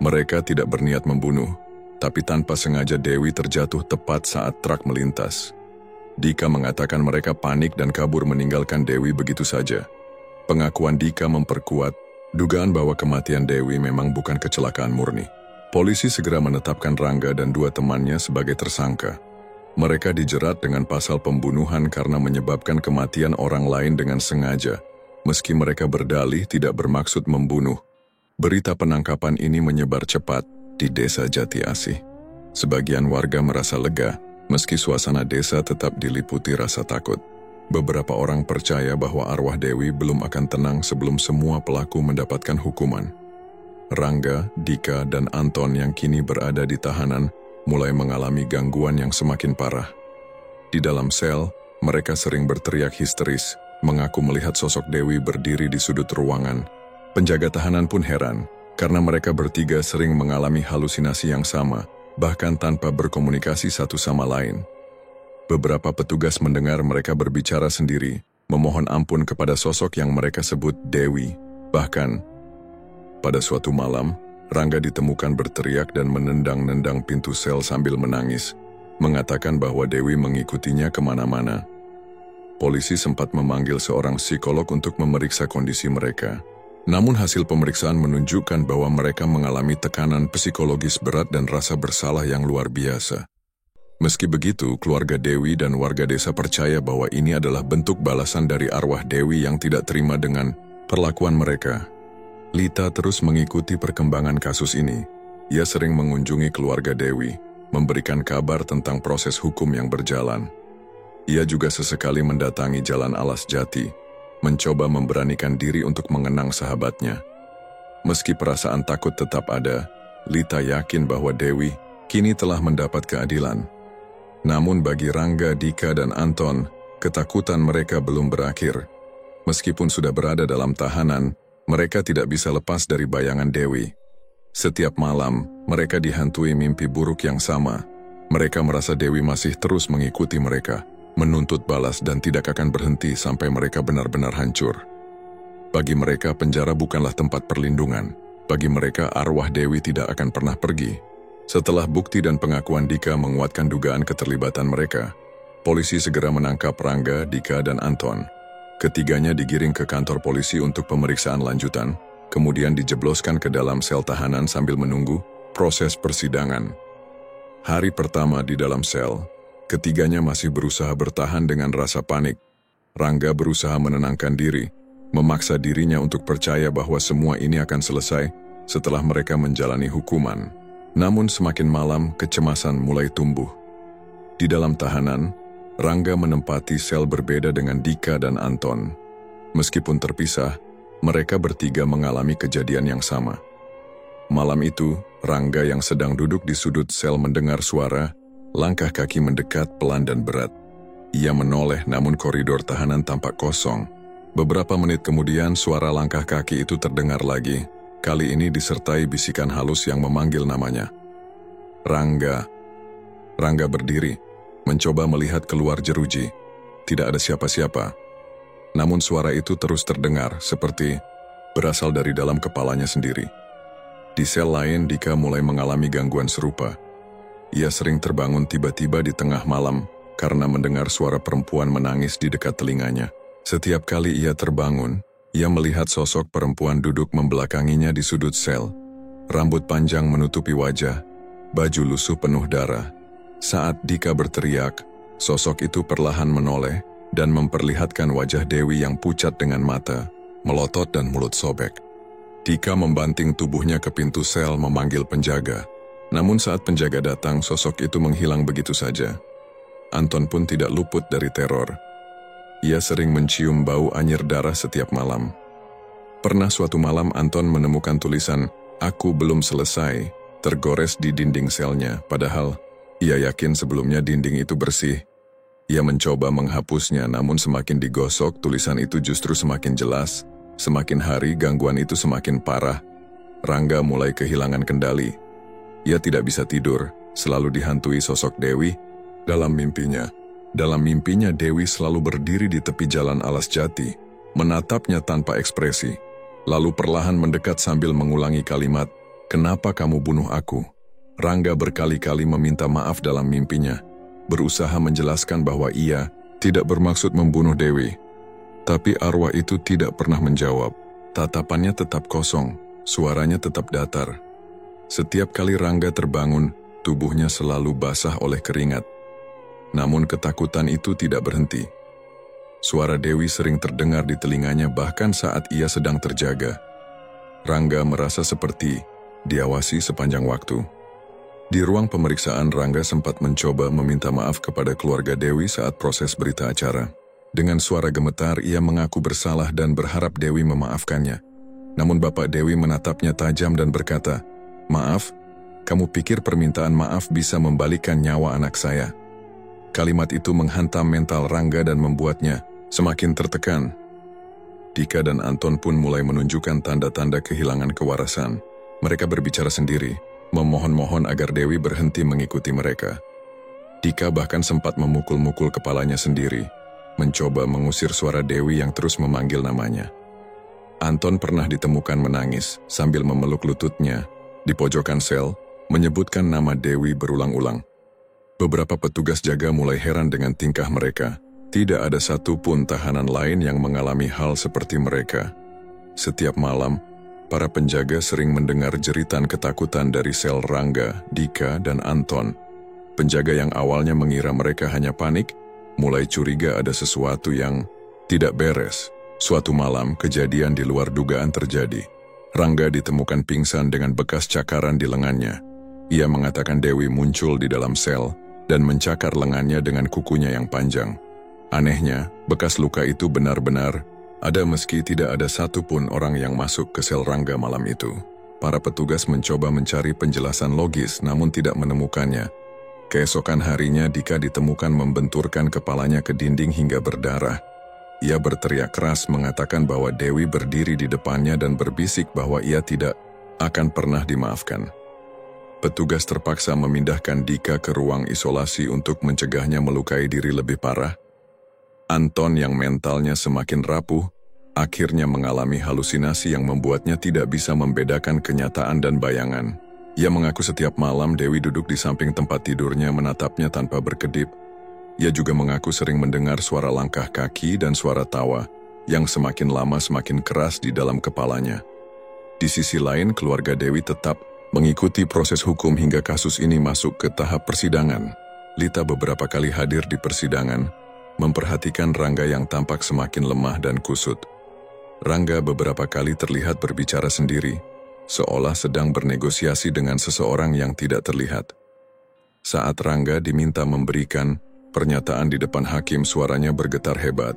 Mereka tidak berniat membunuh, tapi tanpa sengaja Dewi terjatuh tepat saat truk melintas. Dika mengatakan mereka panik dan kabur meninggalkan Dewi begitu saja. Pengakuan Dika memperkuat dugaan bahwa kematian Dewi memang bukan kecelakaan murni. Polisi segera menetapkan Rangga dan dua temannya sebagai tersangka. Mereka dijerat dengan pasal pembunuhan karena menyebabkan kematian orang lain dengan sengaja, meski mereka berdalih tidak bermaksud membunuh. Berita penangkapan ini menyebar cepat di desa Jati Asih. Sebagian warga merasa lega, meski suasana desa tetap diliputi rasa takut. Beberapa orang percaya bahwa arwah Dewi belum akan tenang sebelum semua pelaku mendapatkan hukuman. Rangga, Dika, dan Anton yang kini berada di tahanan mulai mengalami gangguan yang semakin parah. Di dalam sel, mereka sering berteriak histeris, mengaku melihat sosok Dewi berdiri di sudut ruangan. Penjaga tahanan pun heran, karena mereka bertiga sering mengalami halusinasi yang sama, bahkan tanpa berkomunikasi satu sama lain. Beberapa petugas mendengar mereka berbicara sendiri, memohon ampun kepada sosok yang mereka sebut Dewi. Bahkan, pada suatu malam, Rangga ditemukan berteriak dan menendang-nendang pintu sel sambil menangis, mengatakan bahwa Dewi mengikutinya kemana-mana. Polisi sempat memanggil seorang psikolog untuk memeriksa kondisi mereka. Namun hasil pemeriksaan menunjukkan bahwa mereka mengalami tekanan psikologis berat dan rasa bersalah yang luar biasa. Meski begitu, keluarga Dewi dan warga desa percaya bahwa ini adalah bentuk balasan dari arwah Dewi yang tidak terima dengan perlakuan mereka. Lita terus mengikuti perkembangan kasus ini. Ia sering mengunjungi keluarga Dewi, memberikan kabar tentang proses hukum yang berjalan. Ia juga sesekali mendatangi Jalan Alas Jati, mencoba memberanikan diri untuk mengenang sahabatnya. Meski perasaan takut tetap ada, Lita yakin bahwa Dewi kini telah mendapat keadilan. Namun bagi Rangga, Dika, dan Anton, ketakutan mereka belum berakhir. Meskipun sudah berada dalam tahanan, mereka tidak bisa lepas dari bayangan Dewi. Setiap malam, mereka dihantui mimpi buruk yang sama. Mereka merasa Dewi masih terus mengikuti mereka, menuntut balas dan tidak akan berhenti sampai mereka benar-benar hancur. Bagi mereka, penjara bukanlah tempat perlindungan. Bagi mereka, arwah Dewi tidak akan pernah pergi. Setelah bukti dan pengakuan Dika menguatkan dugaan keterlibatan mereka, polisi segera menangkap Rangga, Dika, dan Anton. Ketiganya digiring ke kantor polisi untuk pemeriksaan lanjutan, kemudian dijebloskan ke dalam sel tahanan sambil menunggu proses persidangan. Hari pertama di dalam sel, ketiganya masih berusaha bertahan dengan rasa panik. Rangga berusaha menenangkan diri, memaksa dirinya untuk percaya bahwa semua ini akan selesai setelah mereka menjalani hukuman. Namun semakin malam, kecemasan mulai tumbuh. Di dalam tahanan, Rangga menempati sel berbeda dengan Dika dan Anton. Meskipun terpisah, mereka bertiga mengalami kejadian yang sama. Malam itu, Rangga yang sedang duduk di sudut sel mendengar suara, langkah kaki mendekat pelan dan berat. Ia menoleh namun koridor tahanan tampak kosong. Beberapa menit kemudian suara langkah kaki itu terdengar lagi. Kali ini disertai bisikan halus yang memanggil namanya. Rangga. Rangga berdiri, mencoba melihat keluar jeruji. tidak ada siapa-siapa. Namun suara itu terus terdengar seperti berasal dari dalam kepalanya sendiri. Di sel lain, Dika mulai mengalami gangguan serupa. Ia sering terbangun tiba-tiba di tengah malam karena mendengar suara perempuan menangis di dekat telinganya. Setiap kali ia terbangun, ia melihat sosok perempuan duduk membelakanginya di sudut sel. Rambut panjang menutupi wajah, baju lusuh penuh darah. Saat Dika berteriak, sosok itu perlahan menoleh dan memperlihatkan wajah Dewi yang pucat dengan mata, melotot dan mulut sobek. Dika membanting tubuhnya ke pintu sel memanggil penjaga. Namun saat penjaga datang, sosok itu menghilang begitu saja. Anton pun tidak luput dari teror. Ia sering mencium bau anyir darah setiap malam. Pernah suatu malam Anton menemukan tulisan, "Aku belum selesai," tergores di dinding selnya, padahal ia yakin sebelumnya dinding itu bersih. Ia mencoba menghapusnya, namun semakin digosok, tulisan itu justru semakin jelas. Semakin hari, gangguan itu semakin parah. Rangga mulai kehilangan kendali. Ia tidak bisa tidur, selalu dihantui sosok Dewi. Dalam mimpinya Dewi selalu berdiri di tepi jalan alas jati, menatapnya tanpa ekspresi. Lalu perlahan mendekat sambil mengulangi kalimat, "Kenapa kamu bunuh aku?" Rangga berkali-kali meminta maaf dalam mimpinya, berusaha menjelaskan bahwa ia tidak bermaksud membunuh Dewi. Tapi arwah itu tidak pernah menjawab. Tatapannya tetap kosong, suaranya tetap datar. Setiap kali Rangga terbangun, tubuhnya selalu basah oleh keringat. Namun ketakutan itu tidak berhenti. Suara Dewi sering terdengar di telinganya bahkan saat ia sedang terjaga. Rangga merasa seperti diawasi sepanjang waktu. Di ruang pemeriksaan, Rangga sempat mencoba meminta maaf kepada keluarga Dewi saat proses berita acara. Dengan suara gemetar, ia mengaku bersalah dan berharap Dewi memaafkannya. Namun bapak Dewi menatapnya tajam dan berkata, "Maaf, kamu pikir permintaan maaf bisa membalikkan nyawa anak saya?" Kalimat itu menghantam mental Rangga dan membuatnya semakin tertekan. Dika dan Anton pun mulai menunjukkan tanda-tanda kehilangan kewarasan. Mereka berbicara sendiri, memohon-mohon agar Dewi berhenti mengikuti mereka. Dika bahkan sempat memukul-mukul kepalanya sendiri, mencoba mengusir suara Dewi yang terus memanggil namanya. Anton pernah ditemukan menangis sambil memeluk lututnya di pojokan sel, menyebutkan nama Dewi berulang-ulang. Beberapa petugas jaga mulai heran dengan tingkah mereka. Tidak ada satupun tahanan lain yang mengalami hal seperti mereka. Setiap malam, para penjaga sering mendengar jeritan ketakutan dari sel Rangga, Dika, dan Anton. Penjaga yang awalnya mengira mereka hanya panik, mulai curiga ada sesuatu yang tidak beres. Suatu malam, kejadian di luar dugaan terjadi. Rangga ditemukan pingsan dengan bekas cakaran di lengannya. Ia mengatakan Dewi muncul di dalam sel dan mencakar lengannya dengan kukunya yang panjang. Anehnya, bekas luka itu benar-benar ada meski tidak ada satupun orang yang masuk ke sel Rangga malam itu. Para petugas mencoba mencari penjelasan logis namun tidak menemukannya. Keesokan harinya Dika ditemukan membenturkan kepalanya ke dinding hingga berdarah. Ia berteriak keras mengatakan bahwa Dewi berdiri di depannya dan berbisik bahwa ia tidak akan pernah dimaafkan. Petugas terpaksa memindahkan Dika ke ruang isolasi untuk mencegahnya melukai diri lebih parah. Anton yang mentalnya semakin rapuh, akhirnya mengalami halusinasi yang membuatnya tidak bisa membedakan kenyataan dan bayangan. Ia mengaku setiap malam Dewi duduk di samping tempat tidurnya menatapnya tanpa berkedip. Ia juga mengaku sering mendengar suara langkah kaki dan suara tawa, yang semakin lama semakin keras di dalam kepalanya. Di sisi lain, keluarga Dewi tetap mengikuti proses hukum hingga kasus ini masuk ke tahap persidangan. Lita beberapa kali hadir di persidangan, memperhatikan Rangga yang tampak semakin lemah dan kusut. Rangga beberapa kali terlihat berbicara sendiri, seolah sedang bernegosiasi dengan seseorang yang tidak terlihat. Saat Rangga diminta memberikan pernyataan di depan hakim, suaranya bergetar hebat.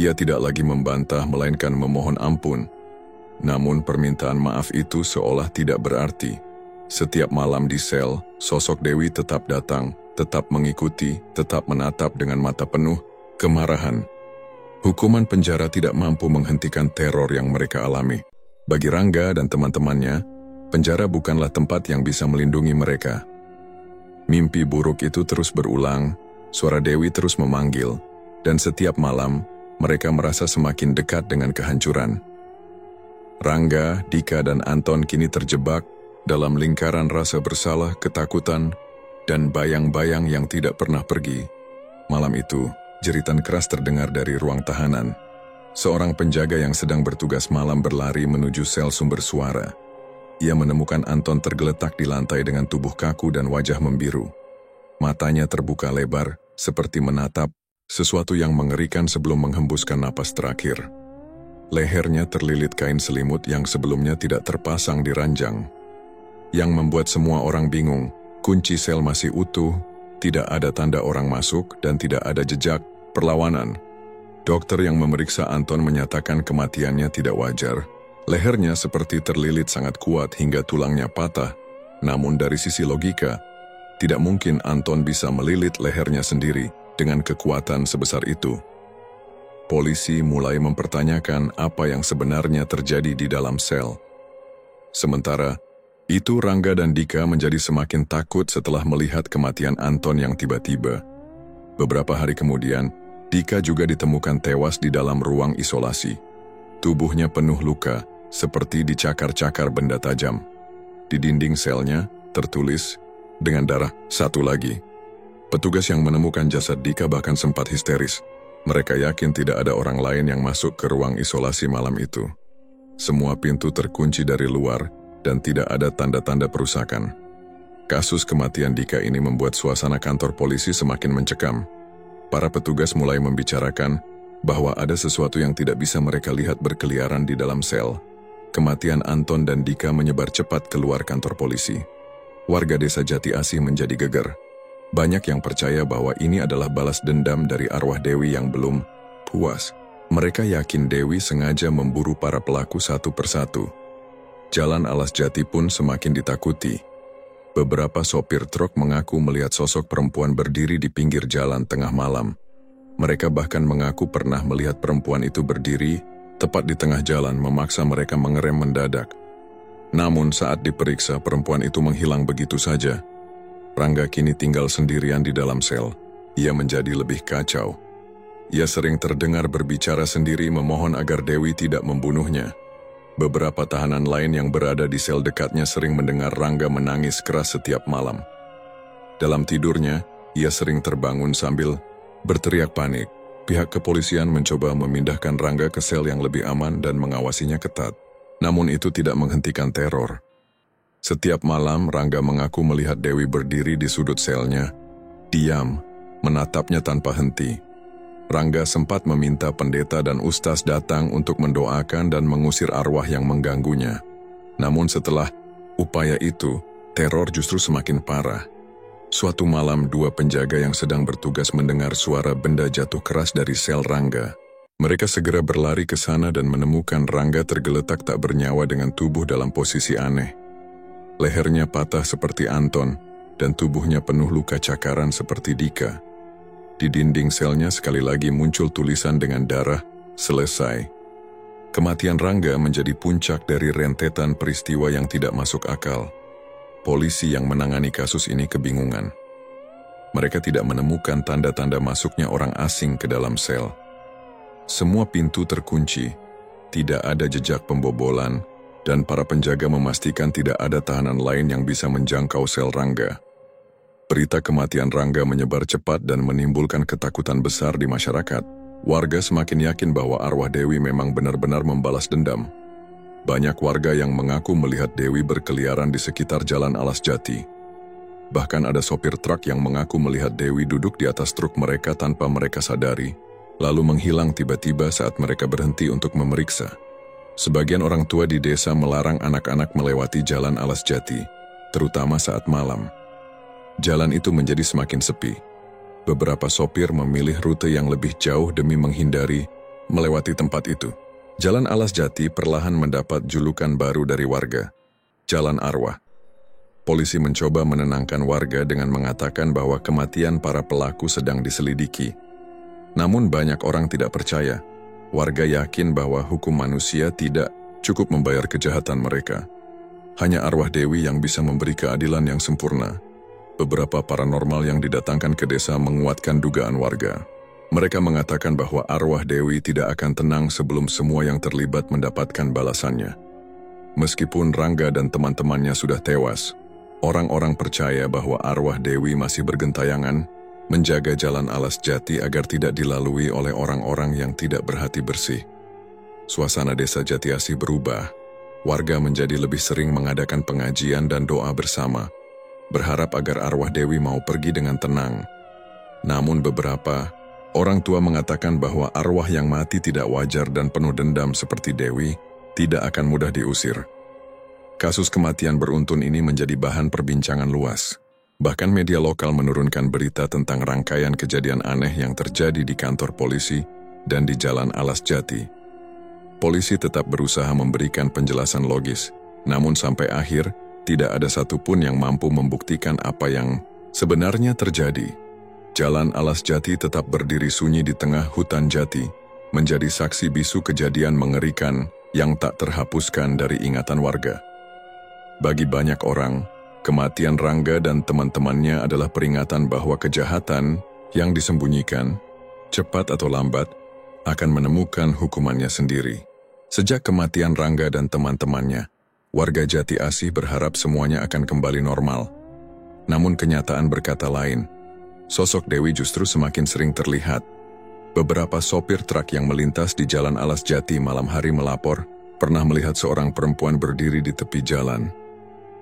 Ia tidak lagi membantah melainkan memohon ampun. Namun permintaan maaf itu seolah tidak berarti. Setiap malam di sel, sosok Dewi tetap datang, tetap mengikuti, tetap menatap dengan mata penuh kemarahan. Hukuman penjara tidak mampu menghentikan teror yang mereka alami. Bagi Rangga dan teman-temannya, penjara bukanlah tempat yang bisa melindungi mereka. Mimpi buruk itu terus berulang, suara Dewi terus memanggil, Dan setiap malam, mereka merasa semakin dekat dengan kehancuran. Rangga, Dika, dan Anton kini terjebak dalam lingkaran rasa bersalah, ketakutan, dan bayang-bayang yang tidak pernah pergi. Malam itu, jeritan keras terdengar dari ruang tahanan. Seorang penjaga yang sedang bertugas malam berlari menuju sel sumber suara. Ia menemukan Anton tergeletak di lantai dengan tubuh kaku dan wajah membiru. Matanya terbuka lebar, seperti menatap sesuatu yang mengerikan sebelum menghembuskan napas terakhir. Lehernya terlilit kain selimut yang sebelumnya tidak terpasang di ranjang. Yang membuat semua orang bingung, kunci sel masih utuh, tidak ada tanda orang masuk, dan tidak ada jejak perlawanan. Dokter yang memeriksa Anton menyatakan kematiannya tidak wajar. Lehernya seperti terlilit sangat kuat hingga tulangnya patah. Namun dari sisi logika, tidak mungkin Anton bisa melilit lehernya sendiri dengan kekuatan sebesar itu. Polisi mulai mempertanyakan apa yang sebenarnya terjadi di dalam sel. Sementara itu, Rangga dan Dika menjadi semakin takut setelah melihat kematian Anton yang tiba-tiba. Beberapa hari kemudian, Dika juga ditemukan tewas di dalam ruang isolasi. Tubuhnya penuh luka, seperti dicakar-cakar benda tajam. Di dinding selnya tertulis dengan darah "1 lagi". Petugas yang menemukan jasad Dika bahkan sempat histeris. Mereka yakin tidak ada orang lain yang masuk ke ruang isolasi malam itu. Semua pintu terkunci dari luar dan tidak ada tanda-tanda perusakan. Kasus kematian Dika ini membuat suasana kantor polisi semakin mencekam. Para petugas mulai membicarakan bahwa ada sesuatu yang tidak bisa mereka lihat berkeliaran di dalam sel. Kematian Anton dan Dika menyebar cepat keluar kantor polisi. Warga desa Jati Asih menjadi geger. Banyak yang percaya bahwa ini adalah balas dendam dari arwah Dewi yang belum puas. Mereka yakin Dewi sengaja memburu para pelaku satu persatu. Jalan Alas Jati pun semakin ditakuti. Beberapa sopir truk mengaku melihat sosok perempuan berdiri di pinggir jalan tengah malam. Mereka bahkan mengaku pernah melihat perempuan itu berdiri tepat di tengah jalan, memaksa mereka mengerem mendadak. Namun saat diperiksa, perempuan itu menghilang begitu saja. Rangga kini tinggal sendirian di dalam sel. Ia menjadi lebih kacau. Ia sering terdengar berbicara sendiri memohon agar Dewi tidak membunuhnya. Beberapa tahanan lain yang berada di sel dekatnya sering mendengar Rangga menangis keras setiap malam. Dalam tidurnya, ia sering terbangun sambil berteriak panik. Pihak kepolisian mencoba memindahkan Rangga ke sel yang lebih aman dan mengawasinya ketat. Namun itu tidak menghentikan teror. Setiap malam, Rangga mengaku melihat Dewi berdiri di sudut selnya, diam, menatapnya tanpa henti. Rangga sempat meminta pendeta dan ustaz datang untuk mendoakan dan mengusir arwah yang mengganggunya. Namun setelah upaya itu, teror justru semakin parah. Suatu malam, dua penjaga yang sedang bertugas mendengar suara benda jatuh keras dari sel Rangga. Mereka segera berlari ke sana dan menemukan Rangga tergeletak tak bernyawa dengan tubuh dalam posisi aneh. Lehernya patah seperti Anton, dan tubuhnya penuh luka cakaran seperti Dika. Di dinding selnya sekali lagi muncul tulisan dengan darah, "Selesai". Kematian Rangga menjadi puncak dari rentetan peristiwa yang tidak masuk akal. Polisi yang menangani kasus ini kebingungan. Mereka tidak menemukan tanda-tanda masuknya orang asing ke dalam sel. Semua pintu terkunci, tidak ada jejak pembobolan, dan para penjaga memastikan tidak ada tahanan lain yang bisa menjangkau sel Rangga. Berita kematian Rangga menyebar cepat dan menimbulkan ketakutan besar di masyarakat. Warga semakin yakin bahwa arwah Dewi memang benar-benar membalas dendam. Banyak warga yang mengaku melihat Dewi berkeliaran di sekitar jalan Alas Jati. Bahkan ada sopir truk yang mengaku melihat Dewi duduk di atas truk mereka tanpa mereka sadari, lalu menghilang tiba-tiba saat mereka berhenti untuk memeriksa. Sebagian orang tua di desa melarang anak-anak melewati jalan Alas Jati, terutama saat malam. Jalan itu menjadi semakin sepi. Beberapa sopir memilih rute yang lebih jauh demi menghindari melewati tempat itu. Jalan Alas Jati perlahan mendapat julukan baru dari warga, Jalan Arwah. Polisi mencoba menenangkan warga dengan mengatakan bahwa kematian para pelaku sedang diselidiki. Namun banyak orang tidak percaya. Warga yakin bahwa hukum manusia tidak cukup membayar kejahatan mereka. Hanya arwah Dewi yang bisa memberi keadilan yang sempurna. Beberapa paranormal yang didatangkan ke desa menguatkan dugaan warga. Mereka mengatakan bahwa arwah Dewi tidak akan tenang sebelum semua yang terlibat mendapatkan balasannya. Meskipun Rangga dan teman-temannya sudah tewas, orang-orang percaya bahwa arwah Dewi masih bergentayangan, menjaga jalan Alas Jati agar tidak dilalui oleh orang-orang yang tidak berhati bersih. Suasana desa Jati Asih berubah. Warga menjadi lebih sering mengadakan pengajian dan doa bersama, berharap agar arwah Dewi mau pergi dengan tenang. Namun beberapa orang tua mengatakan bahwa arwah yang mati tidak wajar dan penuh dendam seperti Dewi tidak akan mudah diusir. Kasus kematian beruntun ini menjadi bahan perbincangan luas. Bahkan media lokal menurunkan berita tentang rangkaian kejadian aneh yang terjadi di kantor polisi dan di jalan Alas Jati. Polisi tetap berusaha memberikan penjelasan logis, namun sampai akhir tidak ada satupun yang mampu membuktikan apa yang sebenarnya terjadi. Jalan Alas Jati tetap berdiri sunyi di tengah hutan jati, menjadi saksi bisu kejadian mengerikan yang tak terhapuskan dari ingatan warga. Bagi banyak orang, kematian Rangga dan teman-temannya adalah peringatan bahwa kejahatan yang disembunyikan, cepat atau lambat, akan menemukan hukumannya sendiri. Sejak kematian Rangga dan teman-temannya, warga Jati Asih berharap semuanya akan kembali normal. Namun kenyataan berkata lain. Sosok Dewi justru semakin sering terlihat. Beberapa sopir truk yang melintas di jalan Alas Jati malam hari melapor pernah melihat seorang perempuan berdiri di tepi jalan.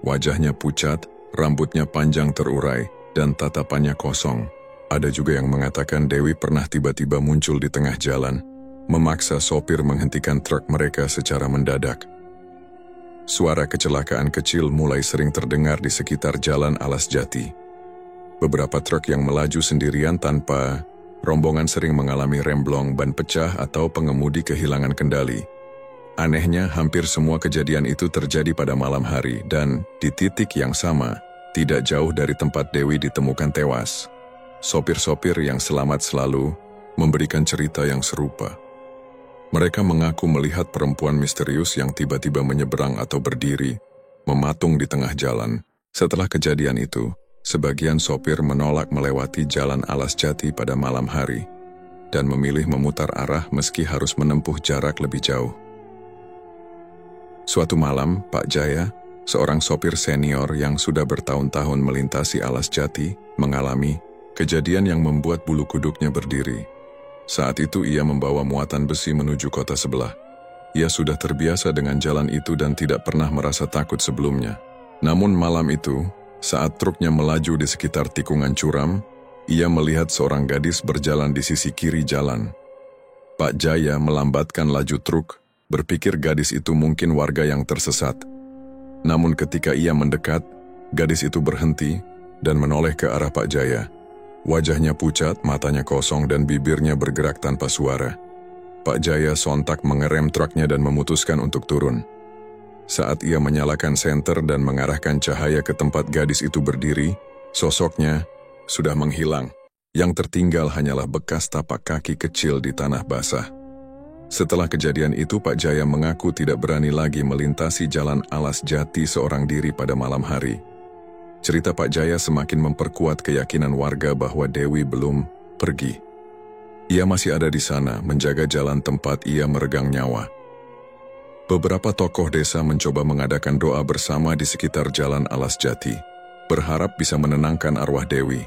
Wajahnya pucat, rambutnya panjang terurai, dan tatapannya kosong. Ada juga yang mengatakan Dewi pernah tiba-tiba muncul di tengah jalan, memaksa sopir menghentikan truk mereka secara mendadak. Suara kecelakaan kecil mulai sering terdengar di sekitar jalan Alas Jati. Beberapa truk yang melaju sendirian tanpa rombongan sering mengalami remblong, ban pecah, atau pengemudi kehilangan kendali. Anehnya, hampir semua kejadian itu terjadi pada malam hari dan di titik yang sama, tidak jauh dari tempat Dewi ditemukan tewas. Sopir-sopir yang selamat selalu memberikan cerita yang serupa. Mereka mengaku melihat perempuan misterius yang tiba-tiba menyeberang atau berdiri, mematung di tengah jalan. Setelah kejadian itu, sebagian sopir menolak melewati jalan Alas Jati pada malam hari dan memilih memutar arah meski harus menempuh jarak lebih jauh. Suatu malam, Pak Jaya, seorang sopir senior yang sudah bertahun-tahun melintasi Alas Jati, mengalami kejadian yang membuat bulu kuduknya berdiri. Saat itu ia membawa muatan besi menuju kota sebelah. Ia sudah terbiasa dengan jalan itu dan tidak pernah merasa takut sebelumnya. Namun malam itu, saat truknya melaju di sekitar tikungan curam, ia melihat seorang gadis berjalan di sisi kiri jalan. Pak Jaya melambatkan laju truk, berpikir gadis itu mungkin warga yang tersesat. Namun ketika ia mendekat, gadis itu berhenti dan menoleh ke arah Pak Jaya. Wajahnya pucat, matanya kosong, dan bibirnya bergerak tanpa suara. Pak Jaya sontak mengerem truknya dan memutuskan untuk turun. Saat ia menyalakan senter dan mengarahkan cahaya ke tempat gadis itu berdiri, sosoknya sudah menghilang. Yang tertinggal hanyalah bekas tapak kaki kecil di tanah basah. Setelah kejadian itu, Pak Jaya mengaku tidak berani lagi melintasi jalan Alas Jati seorang diri pada malam hari. Cerita Pak Jaya semakin memperkuat keyakinan warga bahwa Dewi belum pergi. Ia masih ada di sana, menjaga jalan tempat ia meregang nyawa. Beberapa tokoh desa mencoba mengadakan doa bersama di sekitar jalan Alas Jati, berharap bisa menenangkan arwah Dewi.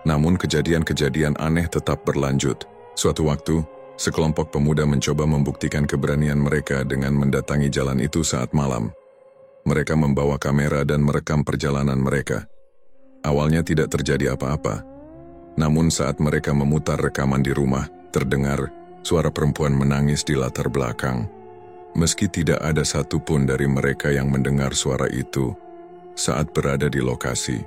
Namun kejadian-kejadian aneh tetap berlanjut. Suatu waktu, sekelompok pemuda mencoba membuktikan keberanian mereka dengan mendatangi jalan itu saat malam. Mereka membawa kamera dan merekam perjalanan mereka. Awalnya tidak terjadi apa-apa. Namun saat mereka memutar rekaman di rumah, terdengar suara perempuan menangis di latar belakang. Meski tidak ada satupun dari mereka yang mendengar suara itu saat berada di lokasi.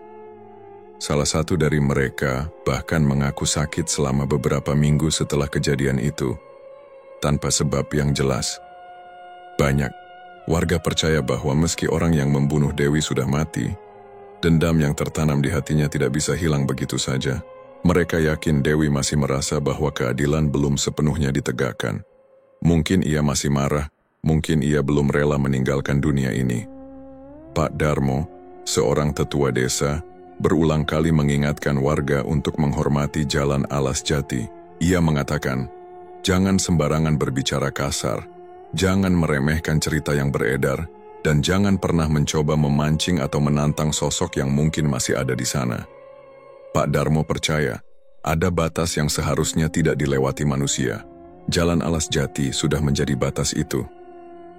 Salah satu dari mereka bahkan mengaku sakit selama beberapa minggu setelah kejadian itu, tanpa sebab yang jelas. Banyak warga percaya bahwa meski orang yang membunuh Dewi sudah mati, dendam yang tertanam di hatinya tidak bisa hilang begitu saja. Mereka yakin Dewi masih merasa bahwa keadilan belum sepenuhnya ditegakkan. Mungkin ia masih marah, mungkin ia belum rela meninggalkan dunia ini. Pak Darmo, seorang tetua desa, berulang kali mengingatkan warga untuk menghormati jalan Alas Jati, Ia mengatakan, jangan sembarangan berbicara kasar, jangan meremehkan cerita yang beredar, dan jangan pernah mencoba memancing atau menantang sosok yang mungkin masih ada di sana. Pak Darmo percaya, ada batas yang seharusnya tidak dilewati manusia. Jalan Alas Jati sudah menjadi batas itu.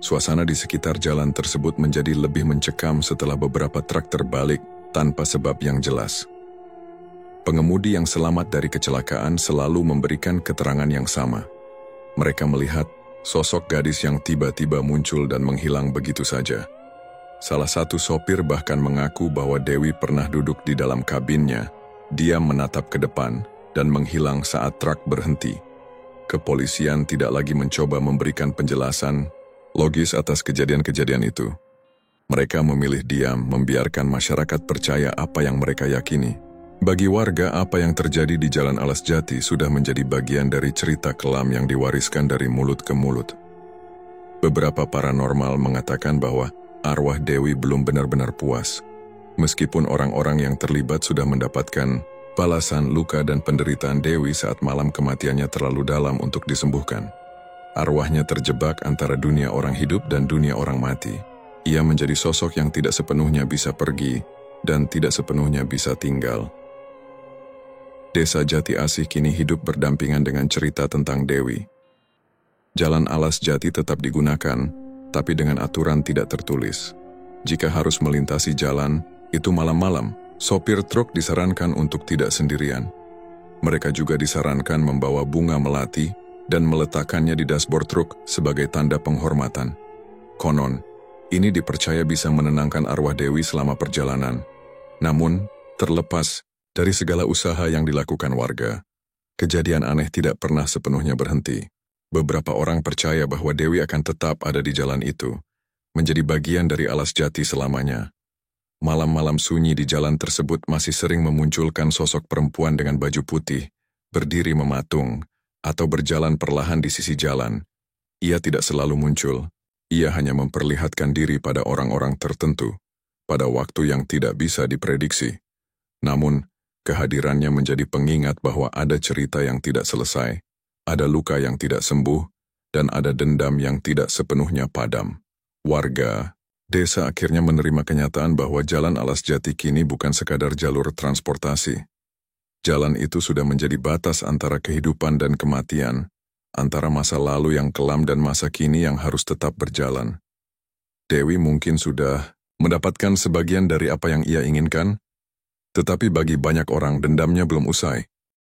Suasana di sekitar jalan tersebut menjadi lebih mencekam setelah beberapa truk terbalik tanpa sebab yang jelas. Pengemudi yang selamat dari kecelakaan selalu memberikan keterangan yang sama. Mereka melihat sosok gadis yang tiba-tiba muncul dan menghilang begitu saja. Salah satu sopir bahkan mengaku bahwa Dewi pernah duduk di dalam kabinnya. Dia menatap ke depan dan menghilang saat truk berhenti. Kepolisian tidak lagi mencoba memberikan penjelasan logis atas kejadian-kejadian itu. Mereka memilih diam, membiarkan masyarakat percaya apa yang mereka yakini. Bagi warga, apa yang terjadi di Jalan Alas Jati sudah menjadi bagian dari cerita kelam yang diwariskan dari mulut ke mulut. Beberapa paranormal mengatakan bahwa arwah Dewi belum benar-benar puas. Meskipun orang-orang yang terlibat sudah mendapatkan balasan luka dan penderitaan Dewi saat malam kematiannya terlalu dalam untuk disembuhkan. Arwahnya terjebak antara dunia orang hidup dan dunia orang mati. Ia menjadi sosok yang tidak sepenuhnya bisa pergi dan tidak sepenuhnya bisa tinggal. Desa Jati Asih kini hidup berdampingan dengan cerita tentang Dewi. Jalan Alas Jati tetap digunakan, tapi dengan aturan tidak tertulis. Jika harus melintasi jalan, itu malam-malam, sopir truk disarankan untuk tidak sendirian. Mereka juga disarankan membawa bunga melati dan meletakkannya di dashboard truk sebagai tanda penghormatan. Konon, ini dipercaya bisa menenangkan arwah Dewi selama perjalanan. Namun, terlepas dari segala usaha yang dilakukan warga, kejadian aneh tidak pernah sepenuhnya berhenti. Beberapa orang percaya bahwa Dewi akan tetap ada di jalan itu, menjadi bagian dari Alas Jati selamanya. Malam-malam sunyi di jalan tersebut masih sering memunculkan sosok perempuan dengan baju putih, berdiri mematung, atau berjalan perlahan di sisi jalan. Ia tidak selalu muncul, ia hanya memperlihatkan diri pada orang-orang tertentu, pada waktu yang tidak bisa diprediksi. Namun, kehadirannya menjadi pengingat bahwa ada cerita yang tidak selesai, ada luka yang tidak sembuh, dan ada dendam yang tidak sepenuhnya padam. Warga desa akhirnya menerima kenyataan bahwa Jalan Alas Jati kini bukan sekadar jalur transportasi. Jalan itu sudah menjadi batas antara kehidupan dan kematian, antara masa lalu yang kelam dan masa kini yang harus tetap berjalan. Dewi mungkin sudah mendapatkan sebagian dari apa yang ia inginkan, tetapi bagi banyak orang dendamnya belum usai.